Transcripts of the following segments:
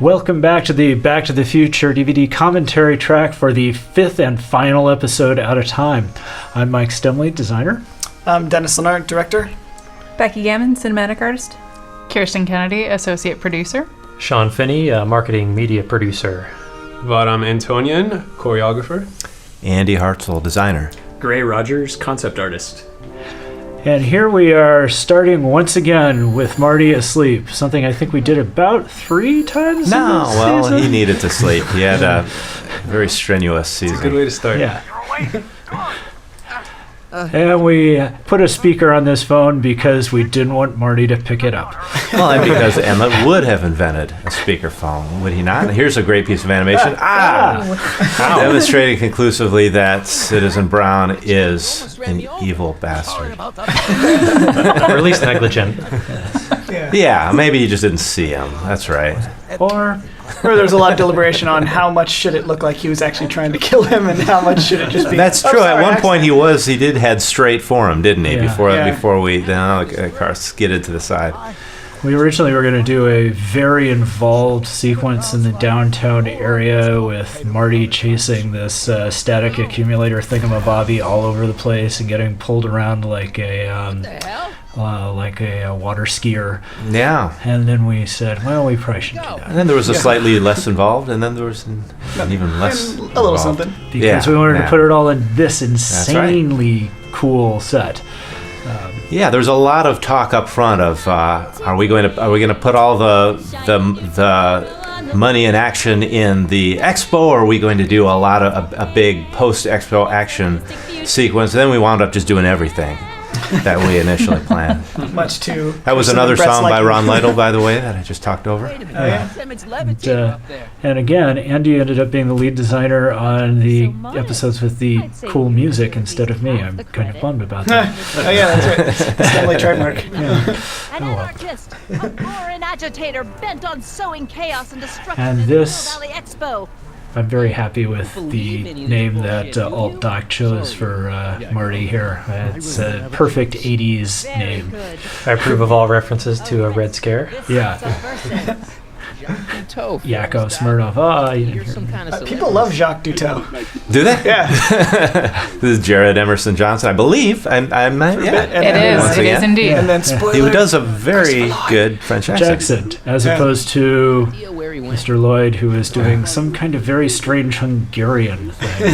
Welcome back to the Back to the Future DVD commentary track for the 5th and final episode Out of Time. I'm Mike Stemley, designer. I'm Dennis Lennart, director. Becky Gammon, cinematic artist. Kirsten Kennedy, associate producer. Sean Finney, marketing media producer. Varam Antonian, choreographer. Andy Hartzell, designer. Gray Rogers, concept artist. And here we are starting once again with Marty asleep, something I think we did about 3 times No, in this well, season. he needed to sleep. He had a very strenuous season. It's a good way to start. Yeah. And we put a speaker on this phone because we didn't want Marty to pick it up. Well, and because Emmett would have invented a speakerphone, would he not? Here's a great piece of animation. Demonstrating conclusively that Citizen Brown is an evil bastard. Or at least negligent. Yeah, maybe he just didn't see him. That's right. Or There's a lot of deliberation on how much should it look like he was actually trying to kill him and how much should it just be... That's true. sorry, At one point he did head straight for him, didn't he? Yeah. Before the car skidded to the side. we originally were going to do a very involved sequence in the downtown area with Marty chasing this static accumulator thingamabobby all over the place and getting pulled around like a water skier. Yeah. And then we said, well, we probably shouldn't do And that. then there was a slightly less involved, and then there was an even less a little involved. something. Because we wanted to put it all in this insanely cool set. Yeah, there's a lot of talk up front of are we going to put all the money and action in the expo, or are we going to do a big post expo action sequence? And then we wound up just doing everything that we initially planned. Much too... That was another song by Ron Lytle, by the way, that I just talked over. And again, Andy ended up being the lead designer on the episodes with the cool music instead of me. I'm kind of bummed about that. Oh yeah, that's right. It's definitely trademark. An anarchist, a foreign agitator bent on sowing chaos and destruction And in this- the Valley Expo. I'm very happy with the name that Alt Doc chose for Marty here. It's a perfect 80s name. I approve of all references to a Red Scare. Yeah. Yakov Smirnov. Oh, you didn't hear me. People love Jacques Duteau. Do they? Yeah. This is Jared Emerson Johnson, I believe. Yeah. Once It is again. indeed. And then He spoiler... does a very good French accent. Jackson, as opposed to Mr. Lloyd, who is doing some kind of very strange Hungarian thing.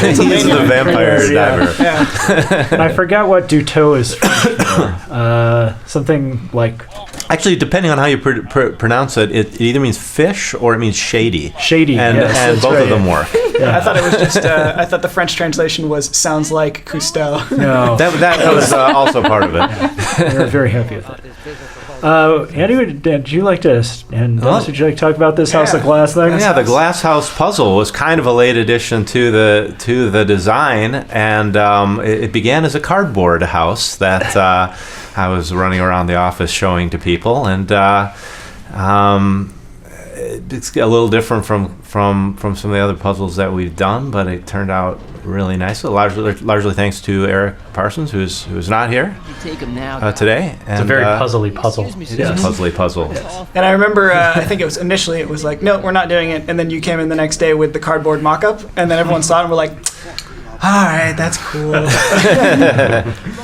He's the vampire diver. Yeah. And I forgot what Duteau is French for. Something like Actually, depending on how you pronounce it, it either means fish or it means shady. shady. And, yes, and that's both right. of them work. Yeah. I thought it was just... I thought the French translation was "sounds like Cousteau." No, That was also part of it. we're very happy with that. Andy, would you like to, and Dennis, would you like to talk about this House of Glass thing? Yeah, the glass house puzzle was kind of a late addition to the design, and it began as a cardboard house that I was running around the office showing to people, and it's a little different from some of the other puzzles that we've done, but it turned out really nice. Largely thanks to Eric Parsons, who's not here today. And, It's a very puzzly puzzle. It is a puzzly puzzle. And I remember, I think it was like, no, we're not doing it. And then you came in the next day with the cardboard mock-up, and then everyone saw it and were like, all right, that's cool.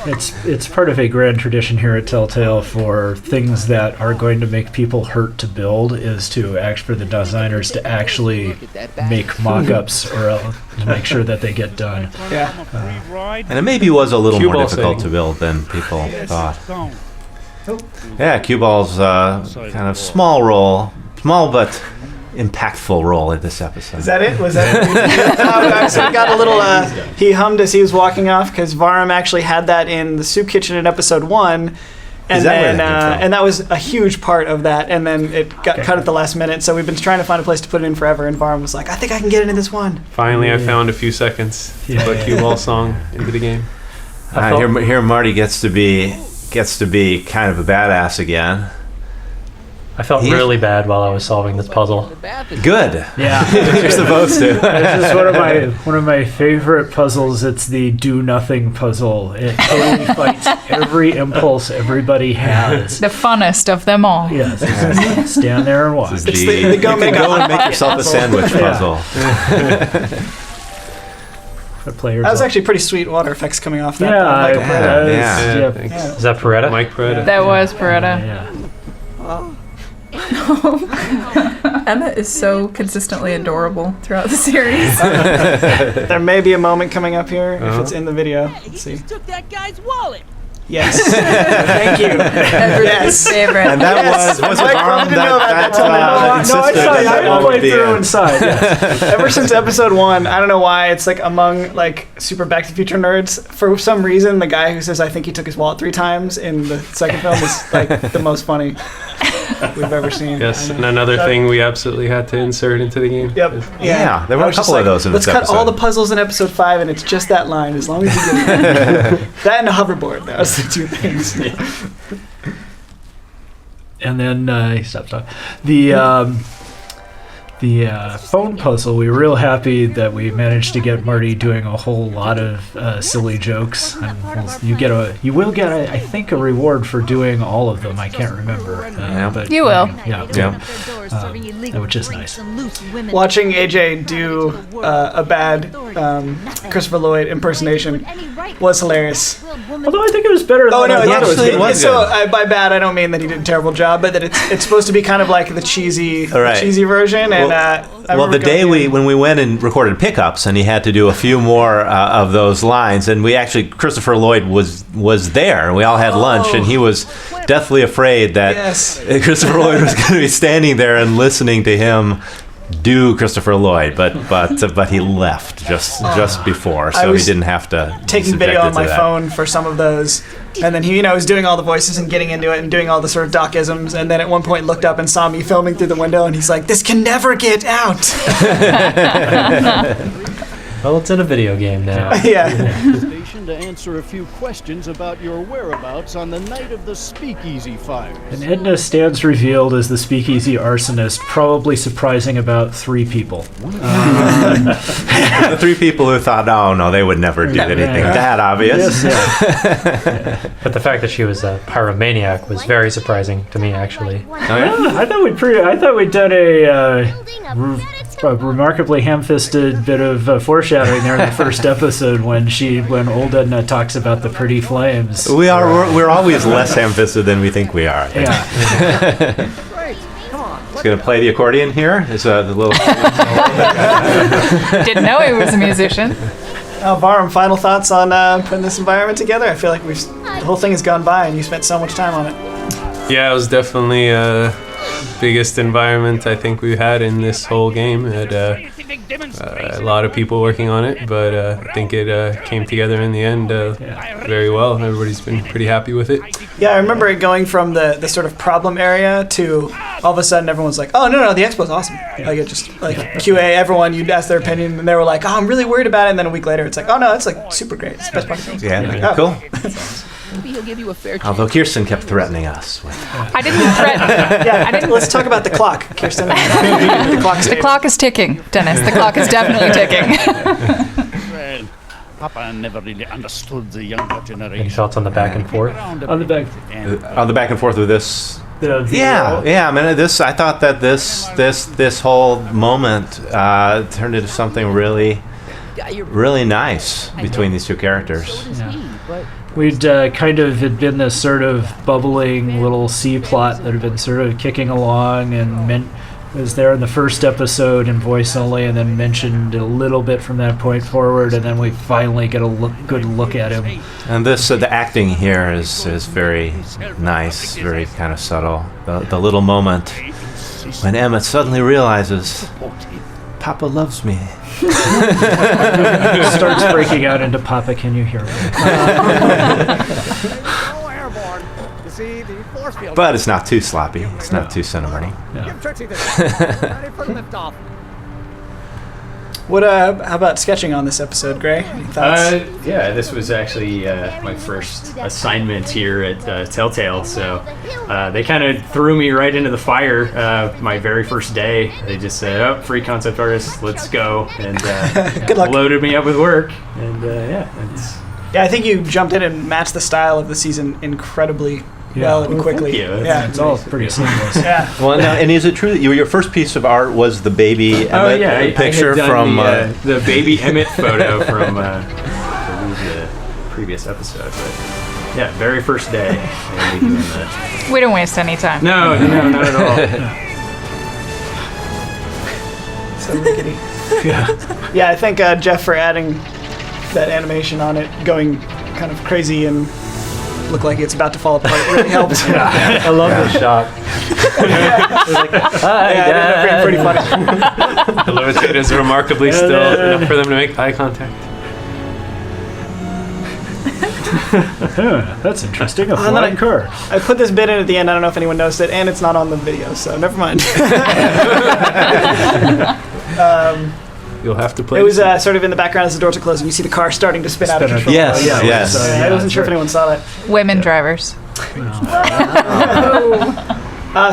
It's part of a grand tradition here at Telltale for things that are going to make people hurt to build is to ask for the designers to actually make mock-ups or to make sure that they get done. Yeah. And it maybe was a little Cue more ball difficult thing. to build than people thought. Yeah, cue ball's kind of small but impactful role in this episode. Is that it? Was that it? So we got a little, he hummed as he was walking off, because Varam actually had that in the soup kitchen in episode 1. And Is that where then, that came from? and that was a huge part of that, and then it got cut at the last minute, so we've been trying to find a place to put it in forever, and Varam was like, I think I can get it in this one. Finally, I found a few seconds to Yeah. put cue ball song into the game. Here Marty gets to be kind of a badass again. I felt really bad while I was solving this puzzle. Good. Yeah. You're supposed to. This is one of my favorite puzzles. It's the do nothing puzzle. It totally fights every impulse everybody has. The funnest of them all. Yes. Stand there and watch. It's the go you make can a go and make yourself a sandwich Yeah. puzzle. The players. That was actually pretty sweet water effects coming off that. Yeah, Michael yeah, Peretta. Yeah. yeah. Thanks. Yeah. Is that Peretta? Mike Peretta. That was Peretta. Yeah. Emma is so consistently adorable throughout the series. There may be a moment coming up here if Uh-huh. it's in the video. He Let's see. just took that guy's wallet. Yes. Thank you. Everybody's favorite. And that Yes. was Mike Arm didn't know about that till now. No, I insisted saw it. that I one would played be through in. inside. Yes. Ever since episode 1, I don't know why, it's like among like super Back to the Future nerds, for some reason the guy who says I think he took his wallet 3 times in the second film is like the most funny we've ever seen. Yes, and another thing we absolutely had to insert into the game. Yep. Yeah, there were I a was just couple of those in let's this cut all episode. the puzzles in episode 5 and it's just that line as long as you get it. That and a hoverboard. That was the 2 things. And then he stopped talking. The phone puzzle, we were real happy that we managed to get Marty doing a whole lot of silly jokes. And you will get I think a reward for doing all of them. I can't remember. But You will. Yeah. Which is nice. Watching AJ do a bad Christopher Lloyd impersonation was hilarious. Although I think it was better than Oh no, I thought it was actually gonna was be. so by bad I don't mean that he did a terrible job, but that it's supposed to be kind of like the cheesy version. And I Well, remember the day going in- when we went and recorded pickups, and he had to do a few more of those lines, and we actually Christopher Lloyd was there, and we all had lunch, and he was deathly afraid that Yes. Christopher Lloyd was going to be standing there and listening to him do Christopher Lloyd, but he left just before, I so he was didn't have to. be taking video subjected on to my that. phone for some of those, and then he was doing all the voices and getting into it and doing all the sort of doc-isms, and then at one point looked up and saw me filming through the window, and he's like, "This can never get out." Well, it's in a video game now. Yeah. Station to answer a few questions about your whereabouts on the night of the Speakeasy fires. And Edna stands revealed as the speakeasy arsonist, probably surprising about 3 people. The 3 people who thought, "Oh no, they would never do anything that obvious." But the fact that she was a pyromaniac was very surprising to me, actually. Oh, yeah? I thought we'd done a remarkably ham-fisted bit of foreshadowing there in the first episode when old Edna talks about the pretty flames. We're always less ham-fisted than we think we are. I think. Yeah. He's going to play the accordion here. It's the little. Didn't know he was a musician. Barham, final thoughts on putting this environment together? I feel like the whole thing has gone by, and you spent so much time on it. Yeah, it was definitely biggest environment I think we've had in this whole game. It had a lot of people working on it, but I think it came together in the end very well. Everybody's been pretty happy with it. Yeah, I remember it going from the sort of problem area to all of a sudden everyone's like, "Oh no, the expo's awesome." Like it just like QA, everyone you'd ask their opinion, and they were like, "Oh, I'm really worried about it," and then a week later it's like, "Oh no, it's like super great. It's the best part of the game." Yeah, Oh. cool. Maybe he'll give you a fair chance. Although Kirsten kept threatening us. I didn't threaten. Yeah, let's talk about the clock, Kirsten. The clock's The clock is ticking, Dennis. The clock is definitely ticking. Well, Papa never really understood the younger generation. Any thoughts on the back and forth? On the back. On the back and forth with this. The Yeah. I mean, I thought that this whole moment turned into something really, really nice between these 2 characters. We'd kind of had been this sort of bubbling little C plot that had been sort of kicking along and was there in the first episode in voice only, and then mentioned a little bit from that point forward, and then we finally get a good look at him. And the acting here is very nice, very kind of subtle. The little moment when Emmett suddenly realizes, Papa loves me. Starts breaking out into Papa, can you hear me? But it's not too sloppy. It's not too sentimental. No. What? How about sketching on this episode, Gray? Any thoughts? Yeah, this was actually my first assignment here at Telltale, so they kind of threw me right into the fire my very first day. They just said, "Oh, free concept artist, let's go," and Good luck. loaded me up with work, and it's Yeah, I think you jumped in and matched the style of the season incredibly well and quickly. Thank you. Yeah, It's all pretty seamless. yeah. Well, now, and is it true that your first piece of art was the baby Emmett picture I had done from? the baby Emmett photo from I believe the previous episode. But yeah, very first day. And we doing that. We don't waste any time. No, not at all. So rickety. Yeah, I thank Jeff for adding that animation on it, going kind of crazy and look like it's about to fall apart. It really helped. I love this shot. It ended up being pretty funny. The levitate is remarkably still enough for them to make eye contact. That's interesting. A And then flying car. I put this bit in at the end. I don't know if anyone noticed it, and it's not on the video, so never mind. You'll have to play. It was sort of in the background as the doors are closing. You see the car starting to spin out of control. Yes, Yeah, yes. I wasn't sure if anyone saw that. Women drivers.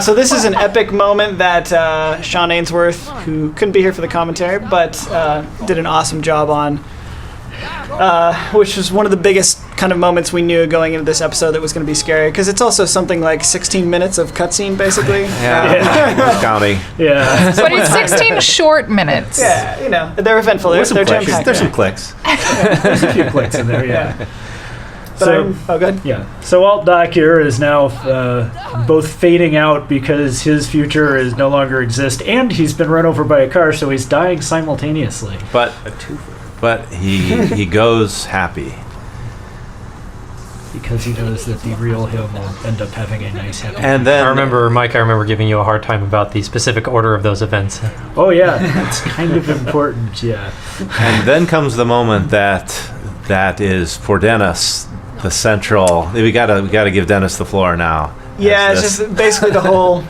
So this is an epic moment that Sean Ainsworth, who couldn't be here for the commentary, but did an awesome job on, which was one of the biggest kind of moments we knew going into this episode that was going to be scary, because it's also something like 16 minutes of cutscene, basically. Yeah, counting. Yeah. But it's 16 short minutes. Yeah, you know, they're eventful. They're jam-packed. There's some clicks. There's a few clicks in there, yeah. But good. Yeah. So Alt Doc here is now both fading out because his future is no longer exist, and he's been run over by a car, so he's dying simultaneously. But he goes happy. Because he knows that the real him will end up having a nice happy. And then I remember giving you a hard time about the specific order of those events. Oh yeah, that's kind of important. Yeah. And then comes the moment that is for Dennis the central. We gotta give Dennis the floor now. Yeah, As it's this- just basically the whole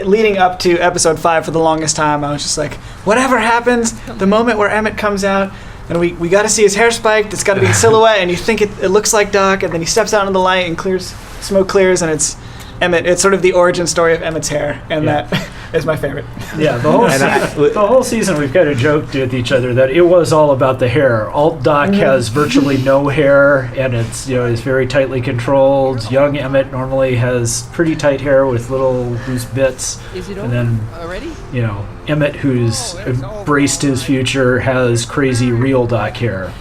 leading up to episode 5 for the longest time. I was just like, whatever happens, the moment where Emmett comes out, and we got to see his hair spiked. It's got to be in silhouette, and you think it looks like Doc, and then he steps out into the light and smoke clears, and it's Emmett. It's sort of the origin story of Emmett's hair, and that is my favorite. Yeah, the whole season we've kind of joked with each other that it was all about the hair. Alt Doc has virtually no hair, and it's is very tightly controlled. Young Emmett normally has pretty tight hair with little loose bits, and then Emmett, who's embraced his future, has crazy real Doc hair.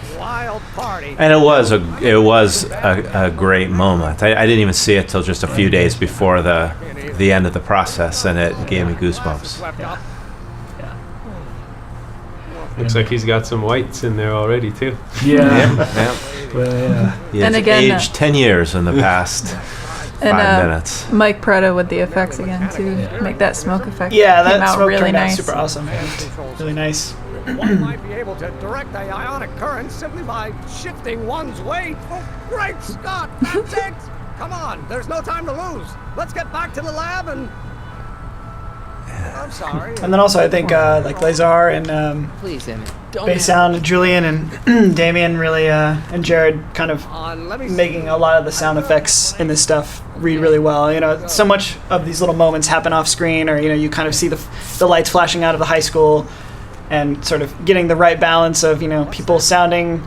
And it was a great moment. I didn't even see it till just a few days before the end of the process, and it gave me goosebumps. Looks like he's got some whites in there already too. Yeah. Well, yeah. He And has again, aged 10 years in the past 5 minutes. Mike Preda with the effects again to make that smoke effect. Yeah, came that out smoke really turned out nice. super awesome. Really nice. One might be able to direct the ionic current simply by shifting one's weight. Oh, great Scott! That's it! Come on, there's no time to lose. Let's get back to the lab and... I'm sorry. And then also I think like Lazar and Please, Emmett, don't Bass Sound and Julian and Damien really and Jared kind of making a lot of the sound effects in this stuff read really well. So much of these little moments happen off screen, or you kind of see the lights flashing out of the high school, and sort of getting the right balance of people sounding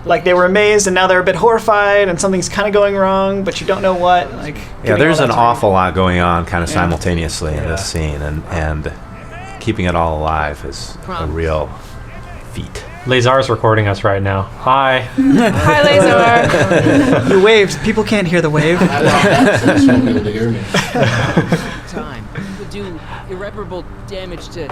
like they were amazed and now they're a bit horrified and something's kind of going wrong, but you don't know what. There's an awful lot going on kind of simultaneously in this scene, and keeping it all alive is a real feat. Lazar's recording us right now. Hi. Hi, Lazar. You waved. People can't hear the wave. Time would do irreparable damage to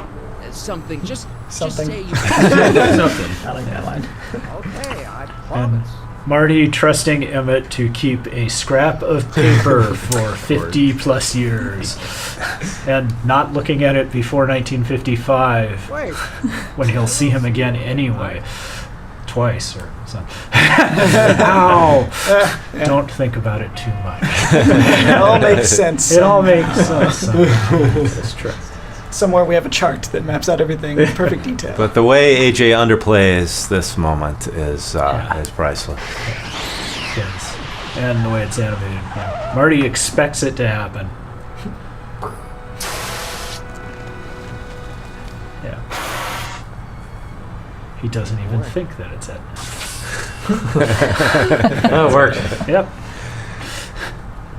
something. Just Something. say you Something. I like that line. Okay, I And promise. Marty trusting Emmett to keep a scrap of paper for 50 plus years, and not looking at it before 1955, Wait. when he'll see him again anyway, twice or something. Ow! Don't think about it too much. It all makes sense. It all makes sense. That's true. somewhere we have a chart that maps out everything in perfect detail. But the way AJ underplays this moment is priceless. Yes. And the way it's animated. Yeah. Marty expects it to happen. Yeah. He doesn't even think that it's it. Oh, it worked. Yep.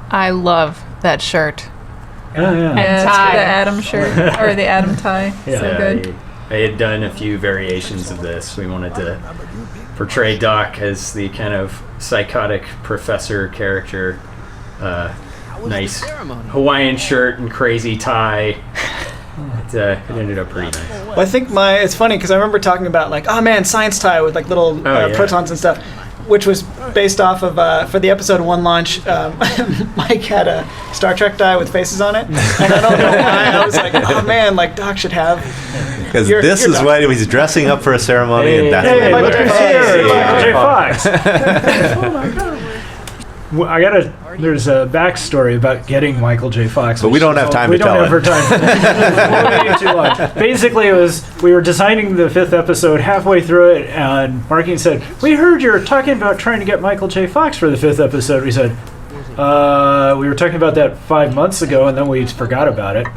I love that shirt. Yeah, yeah. And The tie. Adam shirt or the Adam tie. Yeah. So good. I had done a few variations of this. We wanted to portray Doc as the kind of psychotic professor character. Nice Hawaiian shirt and crazy tie. It ended up pretty nice. Well, I think it's funny because I remember talking about like, oh man, science tie with like little protons and stuff, which was based off of for the episode 1 launch. Mike had a Star Trek tie with faces on it, and I don't know why I was like, oh man, like Doc should have. Because this is Doc. when he was dressing up for a ceremony, Hey, and that's hey, when look he who's here, Michael J. Fox. Oh my God. Well, there's a backstory about getting Michael J. Fox. But we don't have time to tell it. We don't have time. Way too long. Basically, we were designing the 5th episode halfway through it, and Marky said, "We heard you're talking about trying to get Michael J. Fox for the 5th episode." We said, we were talking about that 5 months ago, and then we forgot about it.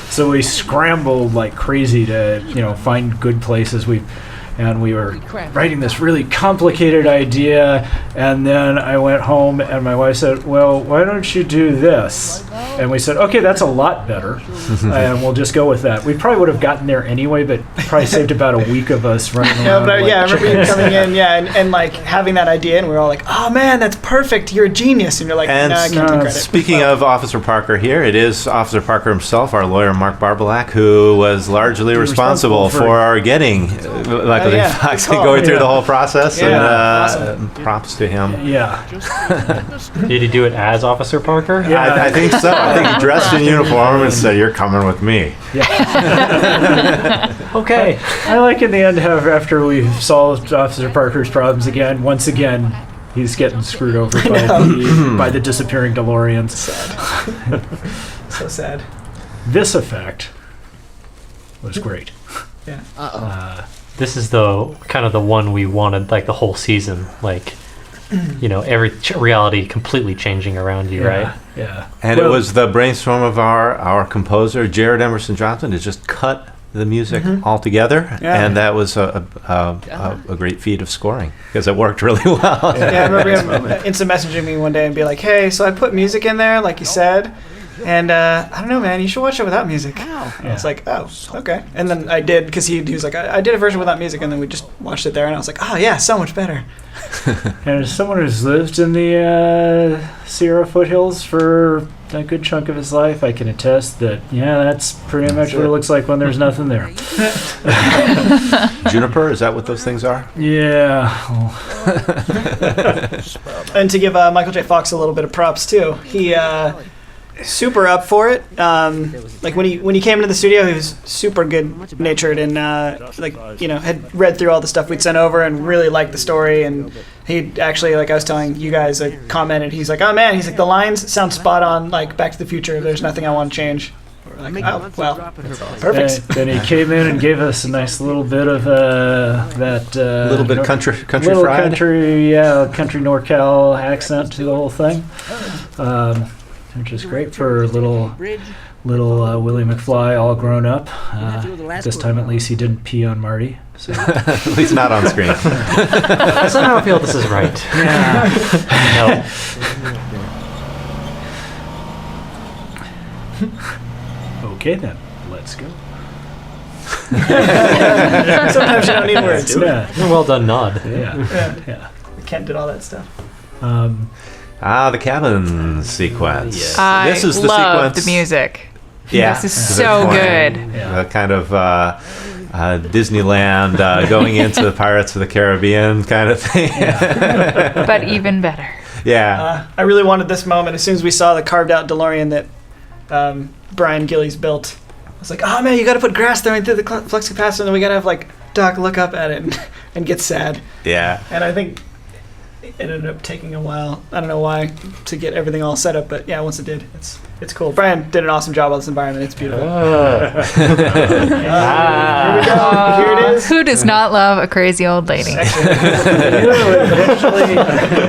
So we scrambled like crazy to, find good places. And we were writing this really complicated idea, and then I went home and my wife said, well, why don't you do this? And we said, okay, that's a lot better, and we'll just go with that. We probably would have gotten there anyway, but probably saved about a week of us running around. I remember you coming in, and like having that idea, and we were all like, oh man, that's perfect, you're a genius. And you're like, And no, I can't take credit. speaking of Officer Parker here, it is Officer Parker himself, our lawyer Mark Barbalack, who was largely responsible for our getting Michael J. Fox and going through the whole process. Yeah. And Awesome. props to him. Yeah. Did he do it as Officer Parker? Yeah. I think so. I think he dressed in uniform and said, "You're coming with me." Okay. I like in the end how after we've solved Officer Parker's problems again, once again, he's getting screwed over by the disappearing DeLoreans. So sad. This effect was great. Yeah. This is the kind of the one we wanted, like the whole season, like every reality completely changing around you, right? Yeah. And it was the brainstorm of our composer, Jared Emerson Johnson, to just cut the music altogether, and that was a great feat of scoring because it worked really well. Yeah, I remember him instant messaging me one day and be like, hey, so I put music in there, like you said, and I don't know, man, you should watch it without music. And I was like, oh, okay. And then I did, because he was like, I did a version without music, and then we just watched it there, and I was like, oh, yeah, so much better. And as someone who's lived in the Sierra foothills for a good chunk of his life, I can attest that, that's pretty much what it looks like when there's nothing there. Juniper, is that what those things are? Yeah. And to give Michael J. Fox a little bit of props, too, he super up for it. Like when he came into the studio, he was super good natured and had read through all the stuff we'd sent over and really liked the story. And he actually, like I was telling you guys, commented. He's like, oh man, he's like, the lines sound spot on, like Back to the Future. There's nothing I want to change. We're like, oh well, perfect. Then he came in and gave us a nice little bit of that little bit country little fried. country NorCal accent to the whole thing. Which is great for little Willie McFly all grown up. This time at least he didn't pee on Marty. So. At least not on screen. I somehow feel this is right. Yeah. No. Okay then, let's go. Sometimes you don't need words. Yeah. Well done, nod. Yeah. Kent did all that stuff. The cabin sequence. I This is the love sequence. the music. Yeah, This is so good. The kind of Disneyland going into the Pirates of the Caribbean kind of thing. But even better. Yeah. I really wanted this moment as soon as we saw the carved out DeLorean that Brian Gillies built. I was like, oh man, you got to put grass throwing through the flux capacitor, and then we got to have like Doc look up at it and get sad. Yeah. And I think ended up taking a while. I don't know why to get everything all set up, but yeah, once it did, it's cool. Brian did an awesome job on this environment. It's beautiful. Here we go. Here it is. Who does not love a crazy old lady?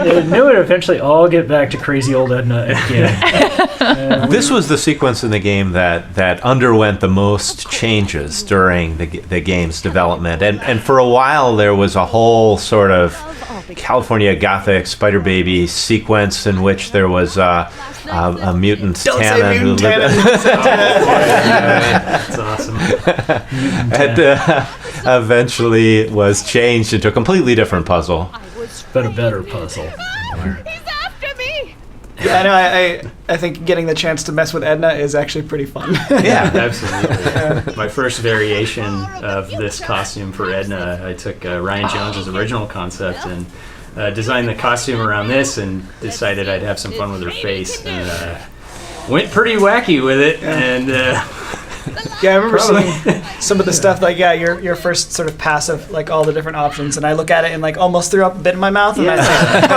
It knew it eventually all get back to crazy old Edna again. This was the sequence in the game that underwent the most changes during the game's development, and for a while there was a whole sort of California Gothic Spider Baby sequence in which there was a mutant Tana who lived. That's awesome. And eventually was changed into a completely different puzzle. But a better puzzle. Yeah, I know. I think getting the chance to mess with Edna is actually pretty fun. Yeah, absolutely. My first variation of this costume for Edna, I took Ryan Jones's original concept and designed the costume around this, and decided I'd have some fun with her face, and went pretty wacky with it. And yeah, I remember seeing some of the stuff, like, yeah, your first sort of pass of, like, all the different options, and I look at it and, like, almost threw up a bit in my mouth, and I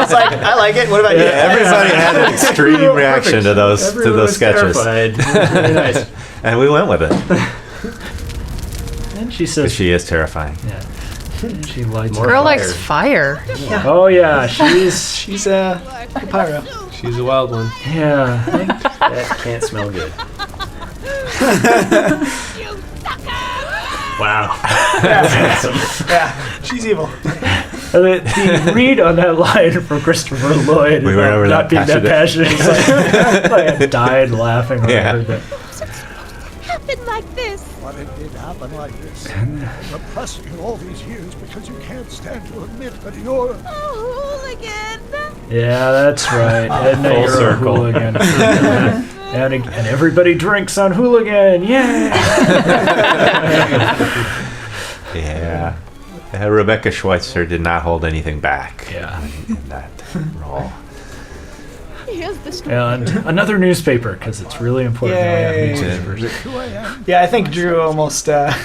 was like, I like it. What about you? Everybody had an extreme reaction to those sketches. Really nice. And we went with it. And she says she is terrifying. Yeah. She lights Girl her likes fire. Yeah. Oh yeah, she's a pyro. She's a wild one. Yeah. That can't smell good. Wow. That's awesome. Yeah, she's evil. The read on that line from Christopher Lloyd We were never not being that passionate. It's like I died laughing when I heard that. Happened like this. But it did happen like this. Repressing you all these years because you can't stand to admit that you're a hooligan. Yeah, that's right. Edna, Full you're circle. a hooligan. and everybody drinks on hooligan. Yeah. Yeah. Rebecca Schweitzer did not hold anything back. Yeah. In that role. Here's the story. And another newspaper, because it's really important that we have newspapers. Yeah, I think Drew almost We died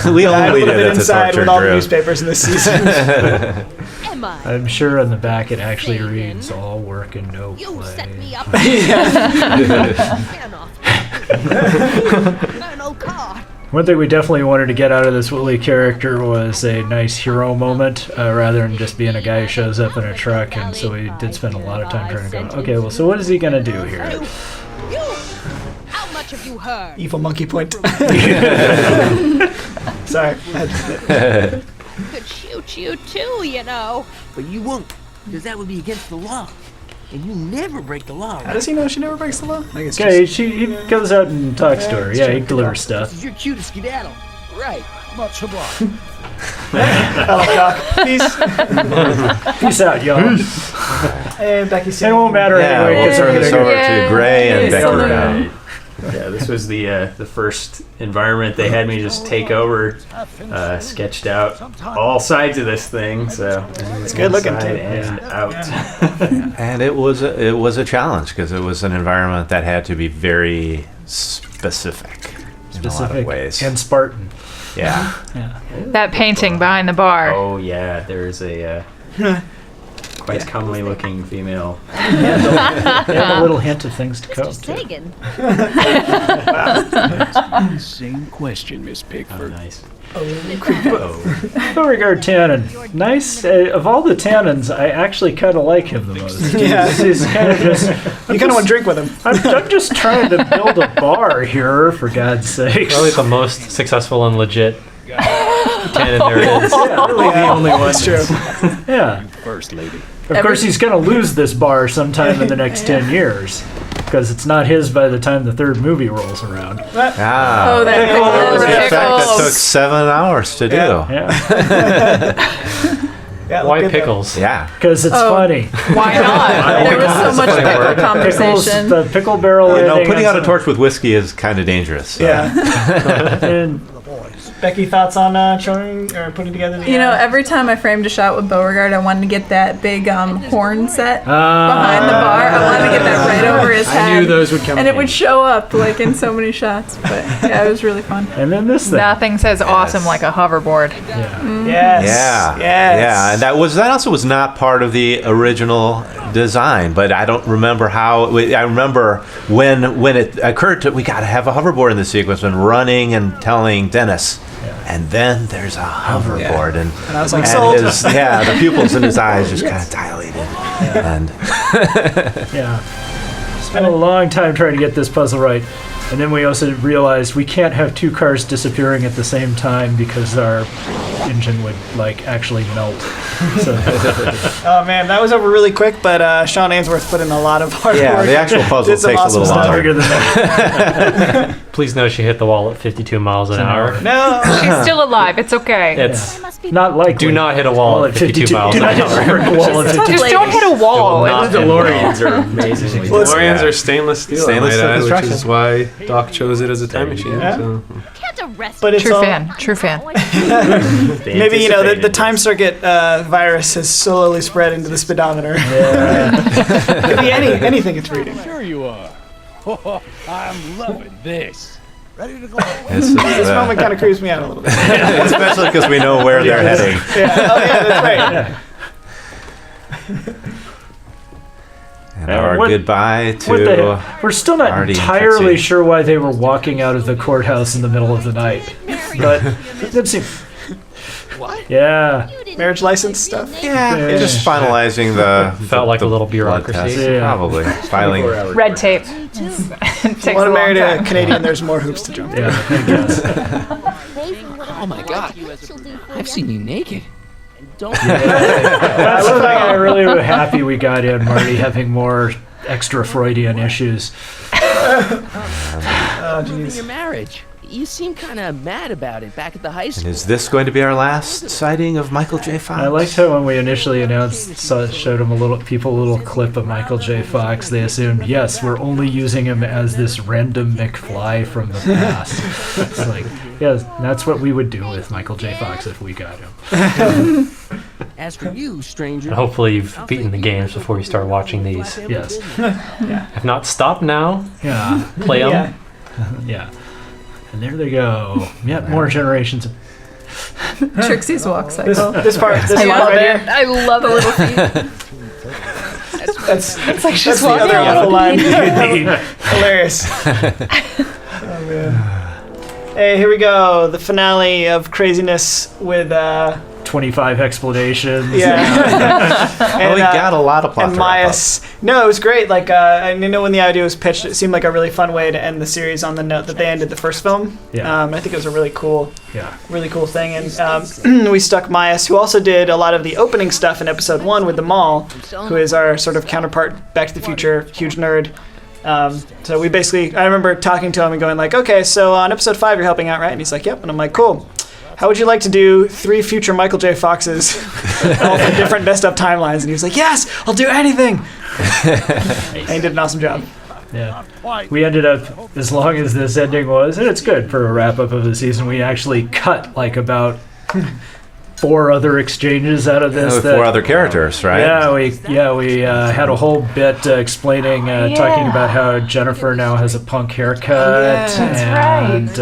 a only little did bit it to inside torture with all the Drew. newspapers in this season. I'm sure on the back it actually reads all work and no play. You set me up. No car. One thing we definitely wanted to get out of this Wooly character was a nice hero moment, rather than just being a guy who shows up in a truck, and so we did spend a lot of time trying to go, okay, well, so what is he going to do here? You. How much have you heard? Evil monkey point. Sorry. Could shoot you too, you know. But you won't, because that would be against the law. And you never break the law. How does he know she never breaks the law? I guess Okay, he goes out and talks to her. Yeah, he delivers stuff. This is your cue to skedaddle. right. Much obliged. Peace. Peace out, y'all. And Becky It won't matter Yeah, anyway. we'll 'cause turn I'm this gonna over go- to Gray and Becky Alright. now. Yeah, this was the first environment they had me just take over, sketched out all sides of this thing. So it's good looking too. And out. And it was a challenge because it was an environment that had to be very specific in a lot of ways. And Spartan. Yeah. That painting behind the bar. Oh yeah, there's a quite comely looking female. Yeah, a little hint of things to come. Just saying. Same question, Miss Pickford. Oh, nice. Beauregard Tannen. Nice. Of all the Tannens, I actually kind of like him the most. Yeah. He's kind of just... You kind of want to drink with him. I'm just trying to build a bar here, for God's sakes. Probably the most successful and legit canon there is. Yeah, really the only one. That's true. Yeah. First lady. Of course, he's going to lose this bar sometime in the next 10 years. Because it's not his by the time the third movie rolls around. Ah. Oh, that That was an effect that pickles. took 7 hours to do. Yeah. Yeah, Why look at pickles? Yeah. Because it's funny. Why not? There was so much pickle Pickles, conversation. the pickle barrel. You know, ending putting on out a some- torch with whiskey is kind of dangerous. So. Yeah. And Becky, thoughts on showing or putting together the... You know, every time I framed a shot with Beauregard, I wanted to get that big horn set behind the bar. I wanted to get that right over his head. I knew those would come. And it would show up like in so many shots. But yeah, it was really fun. And then this thing. Nothing says awesome like a hoverboard. Yeah, and that also was not part of the original design, but I don't remember how. I remember when it occurred to we got to have a hoverboard in the sequence, and running and telling Dennis. And then there's a hoverboard, and I was like, sold. The pupils in his eyes just kind of dilated, and spent a long time trying to get this puzzle right. And then we also realized we can't have two cars disappearing at the same time because our engine would actually melt. So, oh man, that was over really quick, but Sean Ainsworth put in a lot of hard work. Yeah, the actual puzzle takes a little longer. Please know she hit the wall at 52 miles an hour. No, she's still alive. It's okay. It's not likely. Do not hit a wall at 52 miles do an not hour. hit a wall at 52. Just don't hit a wall. The DeLoreans are amazing. DeLoreans are stainless steel, Stainless steel which construction. is why Doc chose it as a time machine. Yeah. So. But it's True fan. Maybe the time circuit virus has slowly spread into the speedometer. Could be anything it's reading. Sure you are. I'm loving this. Ready to go. This moment kind of creeps me out a little bit. Especially because we know where they're heading. Yeah. Oh yeah, that's right. And our goodbye to we're still not Marty entirely McFly. sure why they were walking out of the courthouse in the middle of the night. But that seemed... What? Yeah. Marriage license stuff? Yeah, just finalizing the... Felt like a little blood bureaucracy. test. Yeah. Probably. Filing. Red tape. Takes Want to a marry long a time. Canadian, there's more hoops to jump through. Yeah, I guess. Oh my God! I've seen you naked. Don't. That's something I really was happy we got in, Marty, having more extra Freudian issues. Oh, jeez. Your marriage. You seem kind of mad about it back at the high And school. is this going to be our last sighting of Michael J. Fox? I liked how when we initially showed them a little clip of Michael J. Fox, they assumed, yes, we're only using him as this random McFly from the past. It's like, yeah, that's what we would do with Michael J. Fox if we got him. As for you, stranger. And hopefully you've beaten the games before you start watching these. Yes. If not, stop now. Yeah. Play them. Yeah. Yeah. And there they go. Yep, more generations of... Trixie's walk cycle. This part I love right it. here. I love the little feet. That's It's like she's the walking other on awful a line. Hilarious. Oh man. Hey, here we go. The finale of craziness with 25 explanations. yeah. We got a lot of plot and to wrap up. Myas. No, it was great. Like, I know when the idea was pitched, it seemed like a really fun way to end the series on the note that they ended the first film. Yeah. I think it was a really cool thing. And we stuck Myas, who also did a lot of the opening stuff in episode 1 with the mall, who is our sort of counterpart, Back to the Future, huge nerd. So we basically, I remember talking to him and going like, okay, so on episode 5 you're helping out, right? And he's like, yep. And I'm like, cool. How would you like to do 3 future Michael J. Foxes, all from different messed up timelines? And he was like, yes, I'll do anything. And he did an awesome job. Yeah. We ended up, as long as this ending was, and it's good for a wrap-up of the season, we actually cut like about 4 other exchanges out of this. With 4 other characters, right? Yeah, we had a whole bit explaining, talking about how Jennifer now has a punk haircut. And,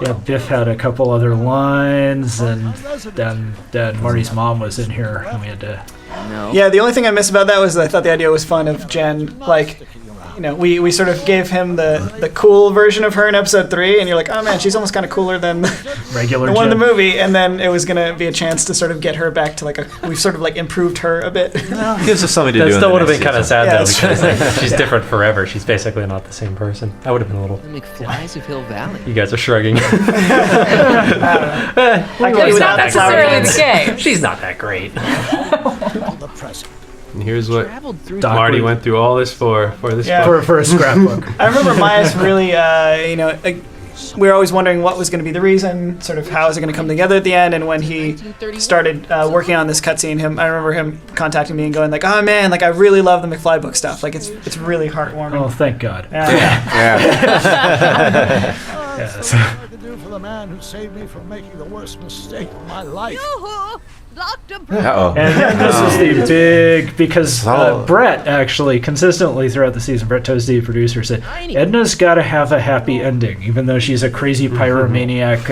yeah, Biff had a couple other lines, and then Marty's mom was in here, and we had to... Yeah, the only thing I missed about that was I thought the idea was fun of Jen, like, you know, we sort of gave him the cool version of her in episode 3, and you're like, oh man, she's almost kind of cooler than regular the one in Jen. the movie, and then it was going to be a chance to sort of get her back to like we've sort of like improved her a bit. Gives us something to do. That still would have been kind of sad Yeah, though, that's because true. like, she's different forever. She's basically not the same person. I would have been a little... The McFlys of Hill Valley. You guys are shrugging. I can't It's even not that flower necessarily dance. the case. She's not that great. And here's what Traveled through Marty went through all this for this Yeah. book. For a scrapbook. I remember Myas really, we were always wondering what was going to be the reason, sort of how is it going to come together at the end, and when he started working on this cutscene, I remember him contacting me and going like, oh man, like I really love the McFly book stuff, like it's really heartwarming. Oh, thank God. Yeah. Yes. to the man who saved me from making the worst mistake of my life. Yoo-hoo! Dr. Uh-oh. And this is the big, because Brett actually consistently throughout the season, Brett Toasty, producer, said Edna's got to have a happy ending, even though she's a crazy pyromaniac,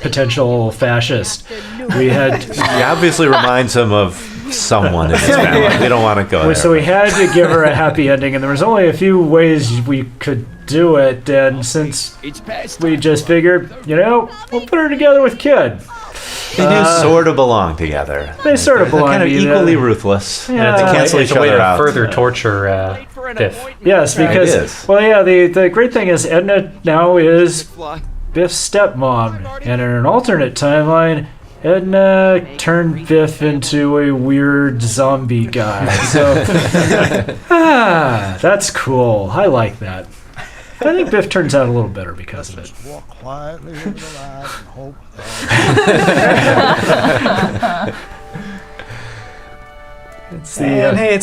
potential fascist. We had. He obviously reminds him of someone in his family. We don't want to go there. So we had to give her a happy ending, and there was only a few ways we could do it. And since we just figured, we'll put her together with Kid. They do sort of belong together. They sort of belong kind of together. equally ruthless. Yeah. And to cancel each It's a way other to out. further torture Biff. Yes, because the great thing is Edna now is Biff's stepmom, and in an alternate timeline, Edna turned Biff into a weird zombie guy. So that's cool. I like that. I think Biff turns out a little better because of it. Walk quietly into the lab and hope. It's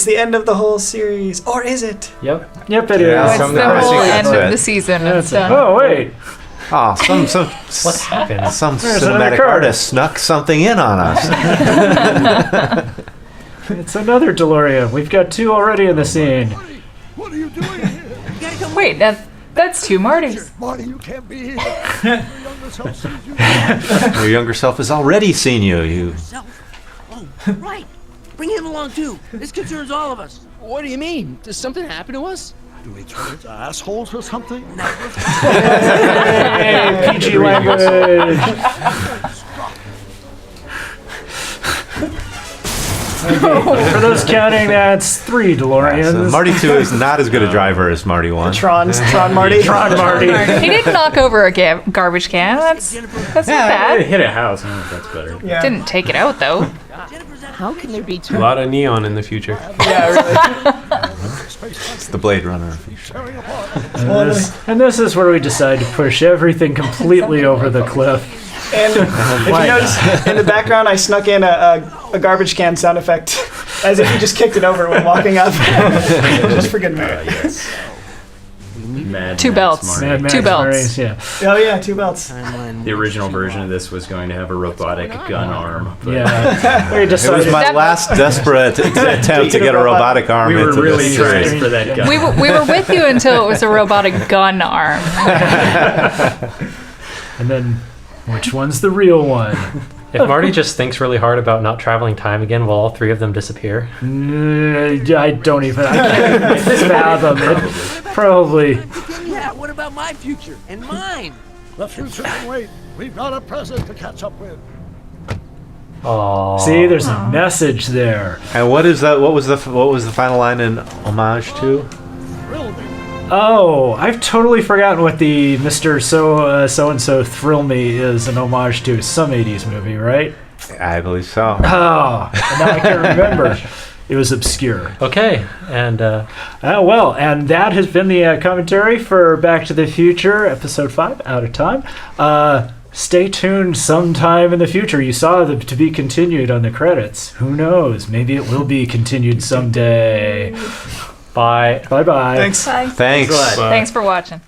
the end of the whole series, or is it? Yep, it is. It's the whole end of the season. It's done. Oh wait. Oh, What happened? some There's cinematic another card. artist snuck something in on us. It's another DeLorean. We've got 2 already in the scene. What are you doing here? Wait, that's 2 Martys. Marty, you can't be here. Your younger self sees you. Your younger self has already seen you. Oh, right. Bring him along too. This concerns all of us. What do you mean? Does something happen to us? Do we turn into assholes or something? Hey, PG language. For those counting, that's 3 DeLoreans. So Marty 2 is not as good a driver as Marty 1. Tron Marty. Tron Marty. He didn't knock over a garbage can. That's not I bad. hit a house. I don't know if that's better. Yeah. Didn't take it out though. How can there be A 2? lot of neon in the future. Yeah, really. It's the Blade Runner. And this is where we decide to push everything completely over the cliff. And if you notice, in the background, I snuck in a garbage can sound effect, as if you just kicked it over when walking up. Just for good measure. Yes. Mad 2 Max belts. Marty. Mad Max 2 belts. Marines, yeah. Oh yeah, 2 belts. The original version of this was going to have a robotic gun arm. But Yeah. We It was decided. my last desperate attempt to get a robotic arm we were into really this trying series. for that gun. We were with you until it was a robotic gun arm. And then, which one's the real one? If Marty just thinks really hard about not traveling time again, will all 3 of them disappear? I can't fathom it. Probably. Yeah, what about my future? And mine? The future can wait. We've got a present to catch up with. Oh. See, there's a message there. And what is that? What was the final line in homage to? Thrill me. Oh, I've totally forgotten what the Mr. So-and-so Thrill Me is an homage to. Some 80s movie, right? I believe so. Oh, and now I can't remember. It was obscure. Okay, and and that has been the commentary for Back to the Future, Episode 5, Out of Time. Stay tuned sometime in the future. You saw the to be continued on the credits. Who knows? Maybe it will be continued someday. bye. Bye-bye. Thanks. Bye. Thanks. Thanks for watching.